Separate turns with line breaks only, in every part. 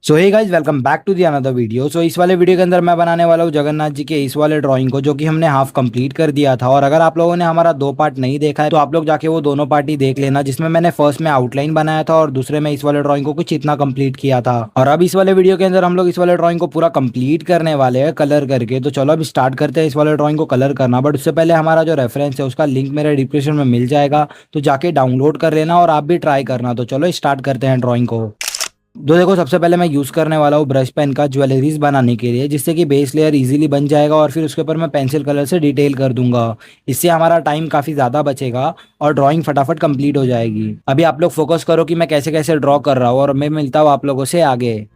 So hey guys, welcome back to the another video. So इस वाले video के अंदर मैं बनाने वाला हूँ जगन्नाथ जी के इस वाले ड्राइंग को, जो कि हमने हाफ कंप्लीट कर दिया था। और अगर आप लोगों ने हमारा दो पार्ट नहीं देखा है तो आप लोग जाके वो दोनों पार्ट ही देख लेना, जिसमें मैंने फर्स्ट में आउटलाइन बनाया था और दूसरे में इस वाले ड्राइंग को कुछ इतना कंप्लीट किया था। और अब इस वाले वीडियो के अंदर हम लोग इस वाले ड्राइंग को पूरा कंप्लीट करने वाले हैं कलर करके। तो चलो अब स्टार्ट करते हैं इस वाले ड्राइंग को कलर करना। बट उससे पहले हमारा जो रेफरेंस है उसका लिंक मेरे डिस्क्रिप्शन में मिल जाएगा, तो जाके डाउनलोड कर लेना और आप भी ट्राई करना। तो चलो स्टार्ट करते हैं ड्राइंग को। तो देखो, सबसे पहले मैं यूज़ करने वाला हूँ ब्रश पेन का ज्वेलरीज बनाने के लिए, जिससे कि बेस लेयर इजीली बन जाएगा और फिर उसके ऊपर मैं पेंसिल कलर से डिटेल कर दूंगा। इससे हमारा टाइम काफ़ी ज़्यादा बचेगा और ड्राइंग फटाफट कंप्लीट हो जाएगी। अभी आप लोग फोकस करो कि मैं कैसे कैसे ड्रॉ कर रहा हूँ, और मैं मिलता हूँ आप लोगों से आगे।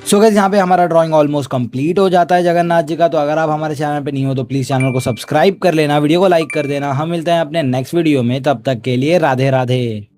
सो गाइस यहाँ पे हमारा ड्राइंग ऑलमोस्ट कंप्लीट हो जाता है जगन्नाथ जी का। तो अगर आप हमारे चैनल पे नहीं हो तो प्लीज चैनल को सब्सक्राइब कर लेना, वीडियो को लाइक कर देना। हम मिलते हैं अपने नेक्स्ट वीडियो में, तब तक के लिए राधे राधे।